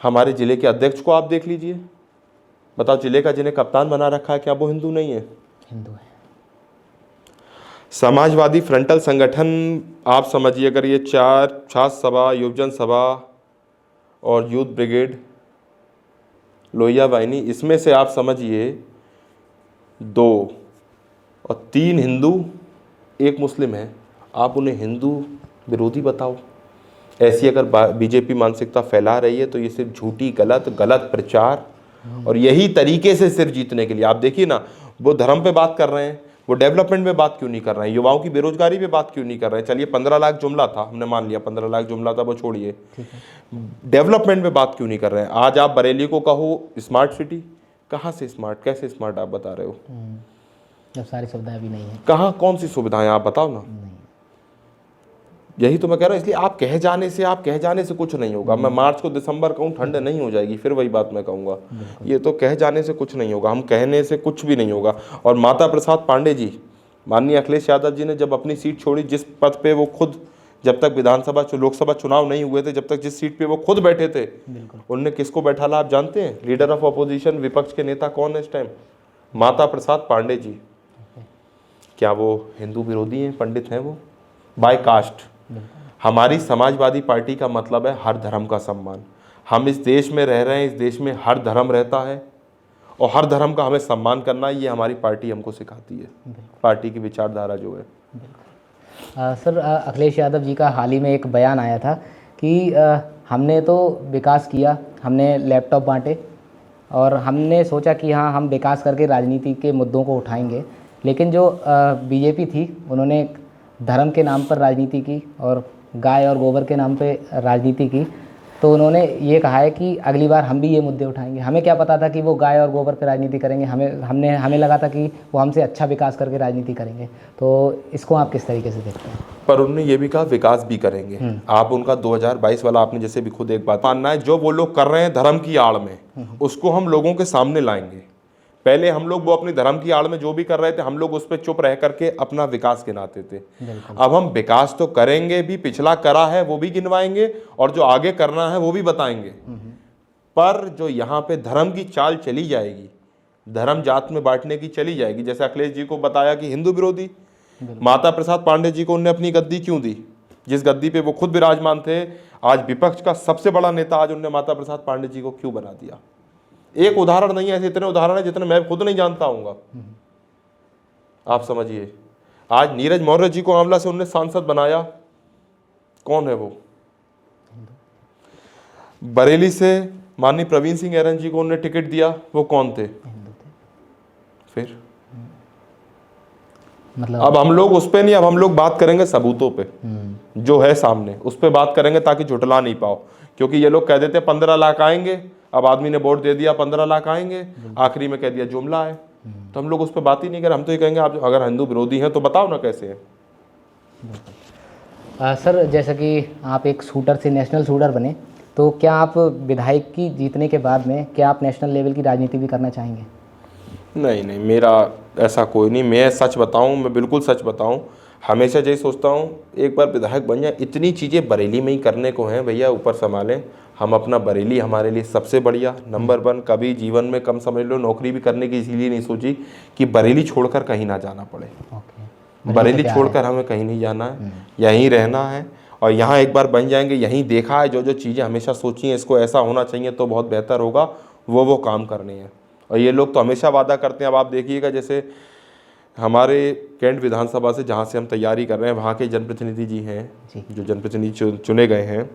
हमारे जिले के अध्यक्ष को आप देख लीजिए, बताओ, जिले का जिन्हें कप्तान बना रखा है, क्या वो हिंदू नहीं है? हिंदू है। समाजवादी फ्रंटल संगठन, आप समझिए, अगर ये 4 छात्र सभा, युवजन सभा और यूथ ब्रिगेड, लोहिया वाहिनी, इसमें से आप समझिए 2 और 3 हिंदू, 1 मुस्लिम है, आप उन्हें हिंदू विरोधी बताओ? ऐसी अगर बीजेपी मानसिकता फैला रही है तो ये सिर्फ झूठी गलत प्रचार, और यही तरीके से सिर्फ जीतने के लिए। आप देखिए ना, वो धर्म पे बात कर रहे हैं, वो डेवलपमेंट पे बात क्यों नहीं कर रहे हैं, युवाओं की बेरोजगारी पे बात क्यों नहीं कर रहे हैं? चलिए 15 लाख जुमला था, हमने मान लिया 15 लाख जुमला था, वो छोड़िए, डेवलपमेंट पे बात क्यों नहीं कर रहे हैं? आज आप बरेली को कहो स्मार्ट सिटी, कहाँ से स्मार्ट, कैसे स्मार्ट आप बता रहे हो? जब सारी सुविधाएं भी नहीं है। कहाँ, कौन सी सुविधाएं आप बताओ ना। यही तो मैं कह रहा हूँ, इसलिए आप कह जाने से कुछ नहीं होगा। मैं मार्च को दिसंबर कहूँ, ठंड नहीं हो जाएगी, फिर वही बात मैं कहूँगा। ये तो कह जाने से कुछ नहीं होगा, हम कहने से कुछ भी नहीं होगा। और माता प्रसाद पांडे जी, माननीय अखिलेश यादव जी ने जब अपनी सीट छोड़ी, जिस पद पे वो खुद, जब तक विधानसभा लोकसभा चुनाव नहीं हुए थे, जब तक जिस सीट पे वो खुद बैठे थे, उनने किसको बैठाला आप जानते हैं? लीडर ऑफ अपोजिशन, विपक्ष के नेता कौन है इस टाइम? माता प्रसाद पांडे जी। क्या वो हिंदू विरोधी हैं? पंडित हैं वो बाय कास्ट? हमारी समाजवादी पार्टी का मतलब है हर धर्म का सम्मान। हम इस देश में रह रहे हैं, इस देश में हर धर्म रहता है और हर धर्म का हमें सम्मान करना, ये हमारी पार्टी हमको सिखाती है, पार्टी की विचारधारा जो है। सर, अखिलेश यादव जी का हाल ही में एक बयान आया था कि हमने तो विकास किया, हमने लैपटॉप बांटे और हमने सोचा कि हाँ, हम विकास करके राजनीति के मुद्दों को उठाएंगे, लेकिन जो बीजेपी थी उन्होंने धर्म के नाम पर राजनीति की और गाय और गोबर के नाम पे राजनीति की। तो उन्होंने ये कहा है कि अगली बार हम भी ये मुद्दे उठाएंगे। हमें क्या पता था कि वो गाय और गोबर पे राजनीति करेंगे, हमें लगा था कि वो हमसे अच्छा विकास करके राजनीति करेंगे। तो इसको आप किस तरीके से देखते हैं? पर उन्होंने ये भी कहा विकास भी करेंगे। आप उनका 2022 वाला, आपने जैसे भी खुद एक बात मानना है, जो वो लोग कर रहे हैं धर्म की आड़ में, उसको हम लोगों के सामने लाएंगे। पहले हम लोग वो अपनी धर्म की आड़ में जो भी कर रहे थे, हम लोग उस पर चुप रह करके अपना विकास गिनाते थे। अब हम विकास तो करेंगे भी, पिछला करा है वो भी गिनवाएंगे और जो आगे करना है वो भी बताएंगे। पर जो यहाँ पे धर्म की चाल चली जाएगी, धर्म जात में बांटने की चली जाएगी, जैसे अखिलेश जी को बताया कि हिंदू विरोधी, माता प्रसाद पांडे जी को उन्होंने अपनी गद्दी क्यों दी, जिस गद्दी पे वो खुद विराजमान थे? आज विपक्ष का सबसे बड़ा नेता आज उन्होंने माता प्रसाद पांडे जी को क्यों बना दिया? एक उदाहरण नहीं है, ऐसे इतने उदाहरण है जितने मैं खुद नहीं जानता हूँगा। आप समझिए, आज नीरज मौर्य जी को आंवला से उन्होंने सांसद बनाया, कौन है वो? बरेली से माननीय प्रवीण सिंह ऐरन जी को उन्होंने टिकट दिया, वो कौन थे? फिर मतलब अब हम लोग उस पे नहीं, अब हम लोग बात करेंगे सबूतों पे जो है सामने, उस पे बात करेंगे ताकि झुटला नहीं पाओ। क्योंकि ये लोग कह देते हैं 15 लाख आएंगे, अब आदमी ने वोट दे दिया 15 लाख आएंगे, आखिरी में कह दिया जुमला है, तो हम लोग उस पर बात ही नहीं करें। हम तो ये कहेंगे आप अगर हिंदू विरोधी हैं तो बताओ ना कैसे है। सर जैसा कि आप एक शूटर से नेशनल शूटर बने, तो क्या आप विधायक की जीतने के बाद में क्या आप नेशनल लेवल की राजनीति भी करना चाहेंगे? नहीं नहीं, मेरा ऐसा कोई नहीं। मैं सच बताऊं, मैं बिल्कुल सच बताऊं, हमेशा यही सोचता हूं एक बार विधायक बन जाए। इतनी चीज़ें बरेली में ही करने को हैं भैया, ऊपर संभालें। हम अपना बरेली हमारे लिए सबसे बढ़िया नंबर 1। कभी जीवन में कम समझ लो, नौकरी भी करने की इसीलिए नहीं सोची कि बरेली छोड़कर कहीं ना जाना पड़े। बरेली छोड़कर हमें कहीं नहीं जाना है, यहीं रहना है। और यहाँ एक बार बन जाएंगे, यहीं देखा है जो जो चीज़ें हमेशा सोची हैं इसको ऐसा होना चाहिए तो बहुत बेहतर होगा, वो काम करने हैं। और ये लोग तो हमेशा वादा करते हैं। अब आप देखिएगा जैसे हमारे कैंट विधानसभा से जहाँ से हम तैयारी कर रहे हैं, वहाँ के जनप्रतिनिधि जी हैं, जो जनप्रतिनिधि चुने गए हैं,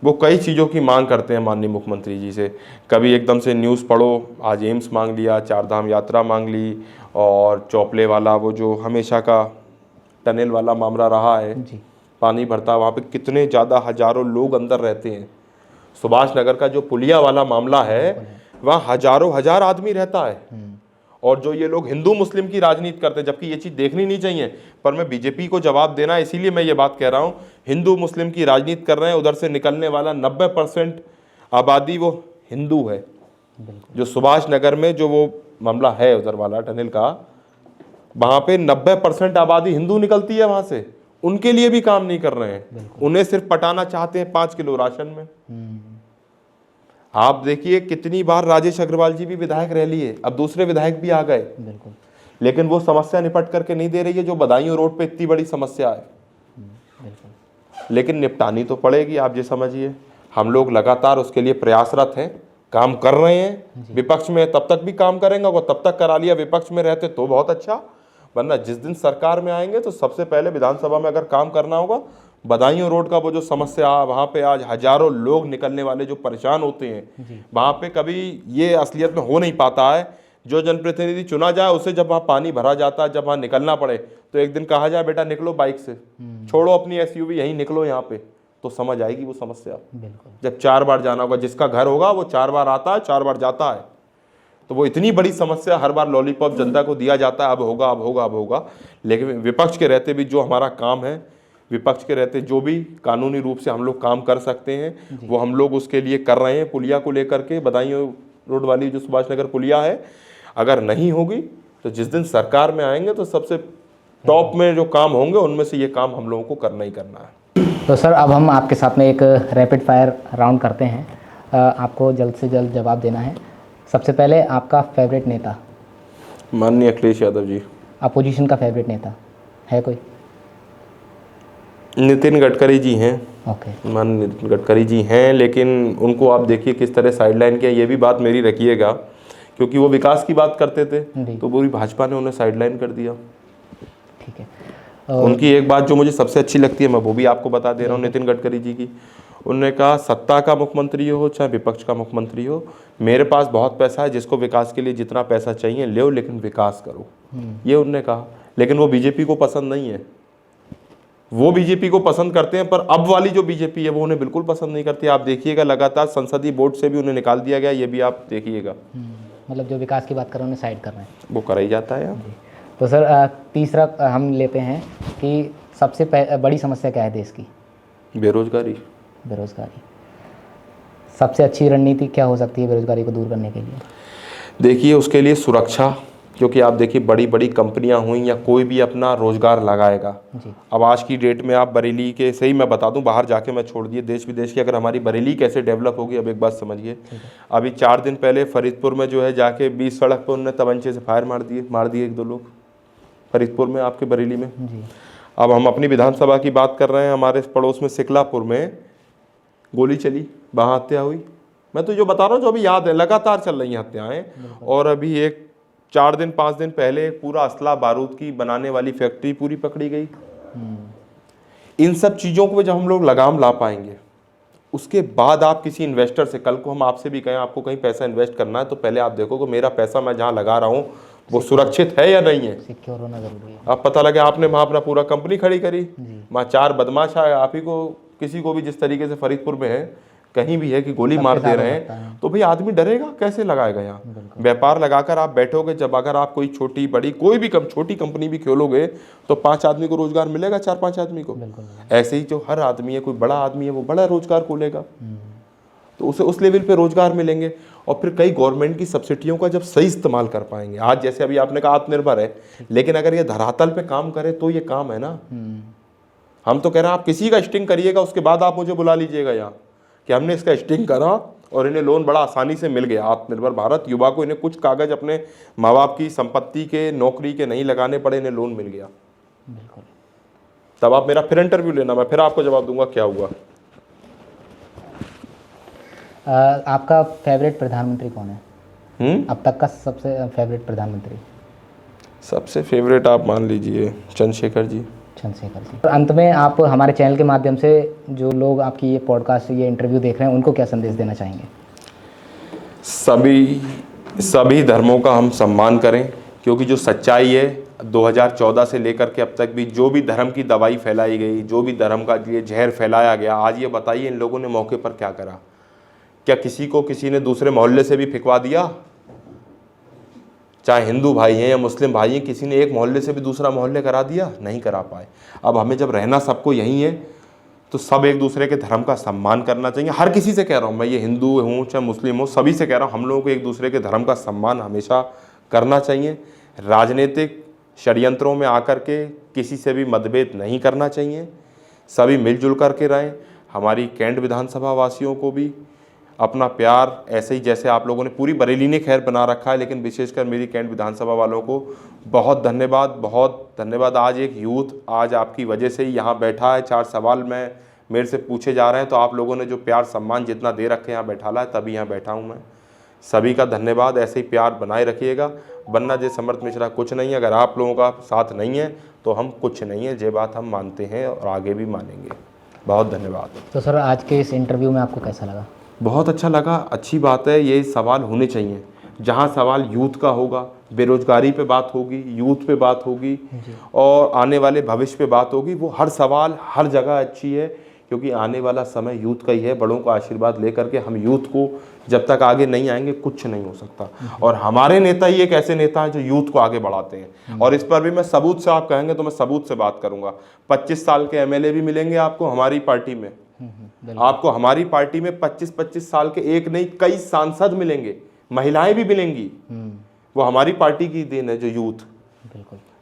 वो कई चीज़ों की मांग करते हैं माननीय मुख्यमंत्री जी से। कभी एकदम से न्यूज़ पढ़ो, आज एम्स मांग लिया, 4 धाम यात्रा मांग ली, और चौपले वाला वो जो हमेशा का टनल वाला मामला रहा है, पानी भरता, वहाँ पे कितने ज़्यादा हज़ारों लोग अंदर रहते हैं। सुभाष नगर का जो पुलिया वाला मामला है, वहाँ हज़ारों हजार आदमी रहता है। और जो ये लोग हिंदू मुस्लिम की राजनीति करते हैं, जबकि ये चीज़ देखनी नहीं चाहिए, पर मैं बीजेपी को जवाब देना है, इसीलिए मैं ये बात कह रहा हूँ। हिंदू मुस्लिम की राजनीति कर रहे हैं, उधर से निकलने वाला 90% आबादी वो हिंदू है। जो सुभाष नगर में जो वो मामला है उधर वाला टनल का, वहाँ पे 90% आबादी हिंदू निकलती है वहाँ से। उनके लिए भी काम नहीं कर रहे हैं, उन्हें सिर्फ पटाना चाहते हैं 5 किलो राशन में। आप देखिए कितनी बार राजेश अग्रवाल जी भी विधायक रह लिए, अब दूसरे विधायक भी आ गए, लेकिन वो समस्या निपट करके नहीं दे रही है जो बदायूं रोड पे इतनी बड़ी समस्या है। लेकिन निपटानी तो पड़ेगी, आप ये समझिए। हम लोग लगातार उसके लिए प्रयासरत हैं, काम कर रहे हैं। विपक्ष में तब तक भी काम करेंगे, वो तब तक करा लिया विपक्ष में रहते तो बहुत अच्छा, वरना जिस दिन सरकार में आएंगे तो सबसे पहले विधानसभा में अगर काम करना होगा, बदायूं रोड का वो जो समस्या, वहाँ पे आज हजारों लोग निकलने वाले जो परेशान होते हैं, वहाँ पे कभी ये असलियत में हो नहीं पाता है। जो जनप्रतिनिधि चुना जाए उसे जब वहाँ पानी भरा जाता है, जब वहाँ निकलना पड़े, तो एक दिन कहा जाए बेटा निकलो बाइक से, छोड़ो अपनी एसयूवी, यहीं निकलो यहाँ पे, तो समझ आएगी वो समस्या। जब 4 बार जाना होगा, जिसका घर होगा वो 4 बार आता है, 4 बार जाता है, तो वो इतनी बड़ी समस्या, हर बार लॉलीपॉप जनता को दिया जाता है, अब होगा अब होगा अब होगा। लेकिन विपक्ष के रहते भी जो हमारा काम है, विपक्ष के रहते जो भी कानूनी रूप से हम लोग काम कर सकते हैं, वो हम लोग उसके लिए कर रहे हैं। पुलिया को लेकर के, बदायूं रोड वाली जो सुभाष नगर पुलिया है, अगर नहीं होगी तो जिस दिन सरकार में आएंगे तो सबसे टॉप में जो काम होंगे उनमें से ये काम हम लोगों को करना ही करना है। तो सर अब हम आपके साथ में एक रैपिड फायर राउंड करते हैं, आपको जल्द से जल्द जवाब देना है। सबसे पहले आपका फेवरेट नेता? माननीय अखिलेश यादव जी। अपोजिशन का फेवरेट नेता है कोई? नितिन गडकरी जी हैं। ओके। माननीय नितिन गडकरी जी हैं, लेकिन उनको आप देखिए किस तरह साइडलाइन किया, ये भी बात मेरी रखिएगा, क्योंकि वो विकास की बात करते थे तो पूरी भाजपा ने उन्हें साइडलाइन कर दिया। ठीक है। उनकी एक बात जो मुझे सबसे अच्छी लगती है, मैं वो भी आपको बता दे रहा हूँ नितिन गडकरी जी की। उन्होंने कहा सत्ता का मुख्यमंत्री हो चाहे विपक्ष का मुख्यमंत्री हो, मेरे पास बहुत पैसा है, जिसको विकास के लिए जितना पैसा चाहिए ले, लेकिन विकास करो, ये उन्होंने कहा। लेकिन वो बीजेपी को पसंद नहीं है, वो बीजेपी को पसंद करते हैं, पर अब वाली जो बीजेपी है वो उन्हें बिल्कुल पसंद नहीं करती। आप देखिएगा लगातार संसदीय बोर्ड से भी उन्हें निकाल दिया गया, ये भी आप देखिएगा। मतलब जो विकास की बात कर रहे हैं उन्हें साइड कर रहे हैं, वो करा ही जाता है। तो सर तीसरा हम लेते हैं कि सबसे बड़ी समस्या क्या है देश की? बेरोजगारी। बेरोजगारी। सबसे अच्छी रणनीति क्या हो सकती है बेरोजगारी को दूर करने के लिए? देखिए उसके लिए सुरक्षा, क्योंकि आप देखिए बड़ी बड़ी कंपनियां हुई या कोई भी अपना रोजगार लगाएगा। अब आज की डेट में आप बरेली के, सही मैं बता दूं, बाहर जाके मैं छोड़ दिए देश विदेश की, अगर हमारी बरेली कैसे डेवलप होगी, अब एक बात समझिए। अभी 4 दिन पहले फरीदपुर में जो है जाके 20 सड़क पर उन्होंने तमंचे से फायर मार दिए 1-2 लोग फरीदपुर में, आपके बरेली में। अब हम अपनी विधानसभा की बात कर रहे हैं, हमारे पड़ोस में सिकलापुर में गोली चली, वहाँ हत्या हुई। मैं तो जो बता रहा हूँ जो अभी याद है, लगातार चल रही हैं हत्याएं। और अभी एक 4 दिन 5 दिन पहले पूरा असला बारूद की बनाने वाली फैक्ट्री पूरी पकड़ी गई। इन सब चीज़ों को जब हम लोग लगाम ला पाएंगे, उसके बाद आप किसी इन्वेस्टर से, कल को हम आपसे भी कहें आपको कहीं पैसा इन्वेस्ट करना है, तो पहले आप देखो कि मेरा पैसा मैं जहाँ लगा रहा हूँ वो सुरक्षित है या नहीं है। सिक्योर होना जरूरी है। अब पता लगे आपने वहाँ अपना पूरा कंपनी खड़ी करी, वहाँ 4 बदमाश आए, आप ही को किसी को भी जिस तरीके से फरीदपुर में है कहीं भी है कि गोली मार दे रहे हैं, तो भाई आदमी डरेगा, कैसे लगाएगा। यहाँ व्यापार लगाकर आप बैठोगे, जब अगर आप कोई छोटी बड़ी कोई भी छोटी कंपनी भी खोलोगे तो 5 आदमी को रोजगार मिलेगा, 4-5 आदमी को। ऐसे ही जो हर आदमी है, कोई बड़ा आदमी है वो बड़ा रोजगार खोलेगा तो उसे उस लेवल पे रोजगार मिलेंगे। और फिर कई गवर्नमेंट की सब्सिडियों का जब सही इस्तेमाल कर पाएंगे, आज जैसे अभी आपने कहा आत्मनिर्भर है, लेकिन अगर ये धरातल पे काम करे तो ये काम है ना। हम तो कह रहे हैं आप किसी का स्टिंग करिएगा, उसके बाद आप मुझे बुला लीजिएगा यहाँ कि हमने इसका स्टिंग करा और इन्हें लोन बड़ा आसानी से मिल गया। आत्मनिर्भर भारत युवा को इन्हें कुछ कागज अपने माँ बाप की संपत्ति के, नौकरी के नहीं लगाने पड़े, इन्हें लोन मिल गया। तब आप मेरा फिर इंटरव्यू लेना, मैं फिर आपको जवाब दूंगा क्या हुआ। आपका फेवरेट प्रधानमंत्री कौन है? अब तक का सबसे फेवरेट प्रधानमंत्री? सबसे फेवरेट आप मान लीजिए चंद्रशेखर जी। चंद्रशेखर जी। अंत में आप हमारे चैनल के माध्यम से जो लोग आपकी ये पॉडकास्ट, ये इंटरव्यू देख रहे हैं, उनको क्या संदेश देना चाहेंगे? सभी धर्मों का हम सम्मान करें, क्योंकि जो सच्चाई है 2014 से लेकर के अब तक भी जो भी धर्म की दवाई फैलाई गई, जो भी धर्म का ये जहर फैलाया गया, आज ये बताइए इन लोगों ने मौके पर क्या करा? क्या किसी को किसी ने दूसरे मोहल्ले से भी फिकवा दिया? चाहे हिंदू भाई हैं या मुस्लिम भाई हैं, किसी ने एक मोहल्ले से भी दूसरा मोहल्ले करा दिया? नहीं करा पाए। अब हमें जब रहना सबको यहीं है तो सब एक दूसरे के धर्म का सम्मान करना चाहिए। हर किसी से कह रहा हूँ मैं, ये हिंदू हूँ चाहे मुस्लिम हूँ, सभी से कह रहा हूँ हम लोगों को एक दूसरे के धर्म का सम्मान हमेशा करना चाहिए। राजनीतिक षड्यंत्रों में आकर के किसी से भी मतभेद नहीं करना चाहिए, सभी मिलजुल करके रहें। हमारी कैंट विधानसभा वासियों को भी अपना प्यार ऐसे ही जैसे आप लोगों ने, पूरी बरेली ने खैर बना रखा है, लेकिन विशेषकर मेरी कैंट विधानसभा वालों को बहुत धन्यवाद, बहुत धन्यवाद। आज एक यूथ आज आपकी वजह से ही यहाँ बैठा है। 4 सवाल मैं मेरे से पूछे जा रहे हैं, तो आप लोगों ने जो प्यार सम्मान जितना दे रखे यहाँ बैठा है, तभी यहाँ बैठा हूँ मैं। सभी का धन्यवाद। ऐसे ही प्यार बनाए रखिएगा, वरना जय समर्थ मिश्रा कुछ नहीं है। अगर आप लोगों का साथ नहीं है तो हम कुछ नहीं है, ये बात हम मानते हैं और आगे भी मानेंगे। बहुत धन्यवाद। तो सर आज के इस इंटरव्यू में आपको कैसा लगा? बहुत अच्छा लगा। अच्छी बात है, ये सवाल होने चाहिए। जहाँ सवाल यूथ का होगा, बेरोजगारी पे बात होगी, यूथ पे बात होगी और आने वाले भविष्य पे बात होगी, वो हर सवाल हर जगह अच्छी है, क्योंकि आने वाला समय यूथ का ही है। बड़ों का आशीर्वाद लेकर के हम यूथ को जब तक आगे नहीं आएंगे कुछ नहीं हो सकता। और हमारे नेता ही एक ऐसे नेता हैं जो यूथ को आगे बढ़ाते हैं। और इस पर भी मैं सबूत से, आप कहेंगे तो मैं सबूत से बात करूंगा। 25 साल के एमएलए भी मिलेंगे आपको हमारी पार्टी में। आपको हमारी पार्टी में 25-25 साल के एक नहीं कई सांसद मिलेंगे, महिलाएं भी मिलेंगी। वो हमारी पार्टी की देन है, जो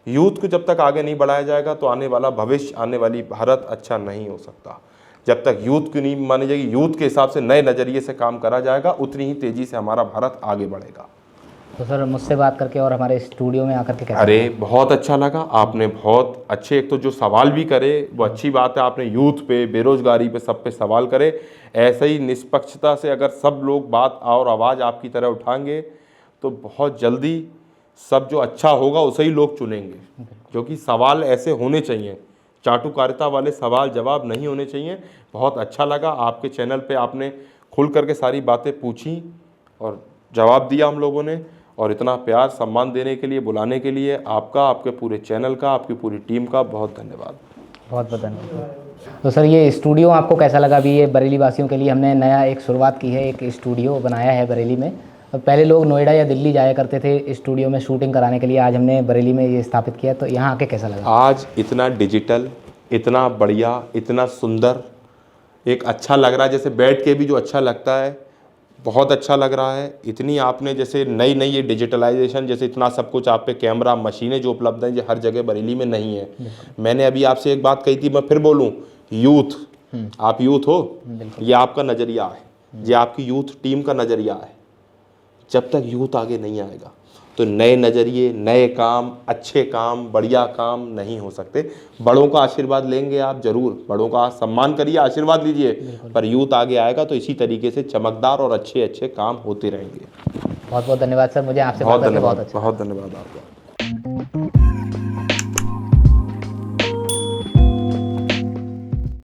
यूथ को जब तक आगे नहीं बढ़ाया जाएगा तो आने वाला भविष्य, आने वाली भारत अच्छा नहीं हो सकता। जब तक यूथ की नहीं मानी जाएगी, यूथ के हिसाब से नए नज़रिए से काम करा जाएगा, उतनी ही तेज़ी से हमारा भारत आगे बढ़ेगा। तो सर मुझसे बात करके और हमारे स्टूडियो में आकर के कैसा? अरे बहुत अच्छा लगा। आपने बहुत अच्छे, एक तो जो सवाल भी करे वो अच्छी बात है, आपने यूथ पे, बेरोजगारी पे, सब पे सवाल करे। ऐसे ही निष्पक्षता से अगर सब लोग बात और आवाज़ आपकी तरह उठाएंगे तो बहुत जल्दी सब जो अच्छा होगा उसे ही लोग चुनेंगे। क्योंकि सवाल ऐसे होने चाहिए, चाटुकारिता वाले सवाल जवाब नहीं होने चाहिए। बहुत अच्छा लगा आपके चैनल पे आपने खुल करके सारी बातें पूछी और जवाब दिया हम लोगों ने, और इतना प्यार सम्मान देने के लिए, बुलाने के लिए आपका, आपके पूरे चैनल का, आपकी पूरी टीम का बहुत धन्यवाद। बहुत बहुत धन्यवाद। तो सर ये स्टूडियो आपको कैसा लगा? अभी ये बरेली वासियों के लिए हमने नया एक शुरुआत की है, एक स्टूडियो बनाया है बरेली में। पहले लोग नोएडा या दिल्ली जाया करते थे स्टूडियो में शूटिंग कराने के लिए, आज हमने बरेली में ये स्थापित किया। तो यहाँ आके कैसा लगा? आज इतना डिजिटल, इतना बढ़िया, इतना सुंदर, एक अच्छा लग रहा है, जैसे बैठ के भी जो अच्छा लगता है, बहुत अच्छा लग रहा है। इतनी आपने जैसे नई नई ये डिजिटलाइजेशन, जैसे इतना सब कुछ आप पे कैमरा, मशीनें जो उपलब्ध हैं, ये हर जगह बरेली में नहीं है। मैंने अभी आपसे एक बात कही थी, मैं फिर बोलूँ, यूथ, आप यूथ हो, ये आपका नज़रिया है, ये आपकी यूथ टीम का नज़रिया है। जब तक यूथ आगे नहीं आएगा तो नए नज़रिए, नए काम, अच्छे काम, बढ़िया काम नहीं हो सकते। बड़ों का आशीर्वाद लेंगे आप जरूर, बड़ों का सम्मान करिए, आशीर्वाद लीजिए, पर यूथ आगे आएगा तो इसी तरीके से चमकदार और अच्छे अच्छे काम होते रहेंगे। बहुत बहुत धन्यवाद सर, मुझे आपसे बात करके बहुत अच्छा। बहुत धन्यवाद आपका।